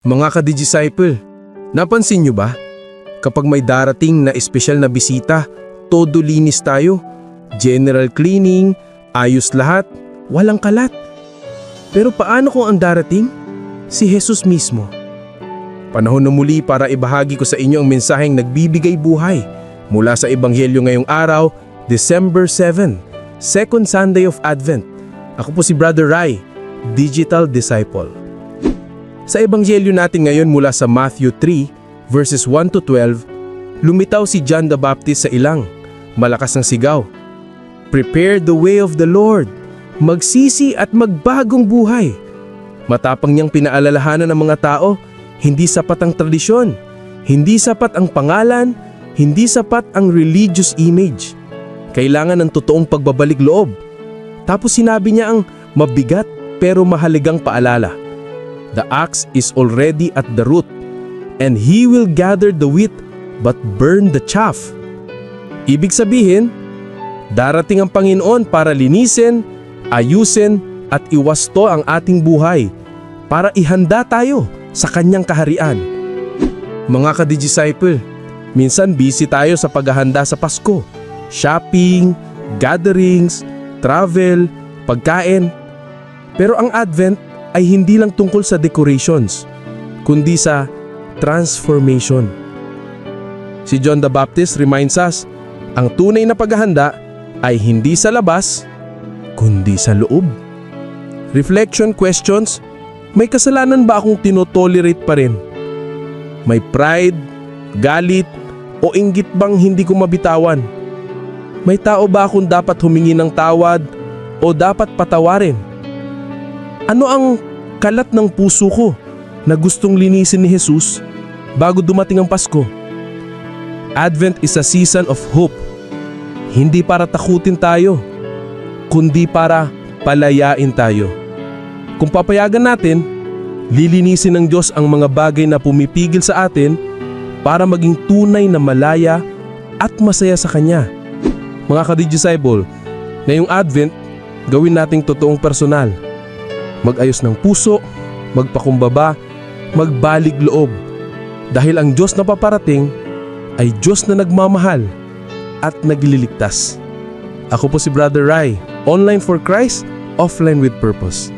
Mga ka-disciple, napansin nyo ba? Kapag may darating na espesyal na bisita, todo linis tayo. General cleaning, ayos lahat, walang kalat. Pero paano kung ang darating? Si Jesus mismo. Panahon na muli para ibahagi ko sa inyo ang mensaheng nagbibigay buhay mula sa Ebanghelyo ngayong araw, December 7, Second Sunday of Advent. Ako po si Brother Rai, Digital Disciple. Sa Ebanghelyo natin ngayon mula sa Matthew 3, verses 1 to 12, lumitaw si John the Baptist sa ilang, malakas ng sigaw. Prepare the way of the Lord, magsisi at magbagong buhay. Matapang niyang pinaalalahanan ng mga tao, hindi sapat ang tradisyon, hindi sapat ang pangalan, hindi sapat ang religious image. Kailangan ng totoong pagbabalik loob. Tapos sinabi niya ang mabigat pero mahalagang paalala. The axe is already at the root, and he will gather the wheat but burn the chaff. Ibig sabihin, darating ang Panginoon para linisin, ayusin at iwasto ang ating buhay para ihanda tayo sa kanyang kaharian. Mga ka-disciple, minsan busy tayo sa paghahanda sa Pasko. Shopping, gatherings, travel, pagkain. Pero ang Advent ay hindi lang tungkol sa decorations, kundi sa transformation. Si John the Baptist reminds us, ang tunay na paghahanda ay hindi sa labas, kundi sa loob. Reflection questions, may kasalanan ba akong tinotolerate pa rin? May pride, galit, o inggit bang hindi ko mabitawan? May tao ba akong dapat humingi ng tawad o dapat patawarin? Ano ang kalat ng puso ko na gustong linisin ni Jesus bago dumating ang Pasko? Advent is a season of hope. Hindi para takutin tayo, kundi para palayain tayo. Kung papayagan natin, lilinisin ng Diyos ang mga bagay na pumipigil sa atin para maging tunay na malaya at masaya sa Kanya. Mga ka-disciple, ngayong Advent, gawin nating totoong personal. Mag-ayos ng puso, magpakumbaba, magbalik loob. Dahil ang Diyos na paparating ay Diyos na nagmamahal at nagliligtas. Ako po si Brother Rai, online for Christ, offline with purpose.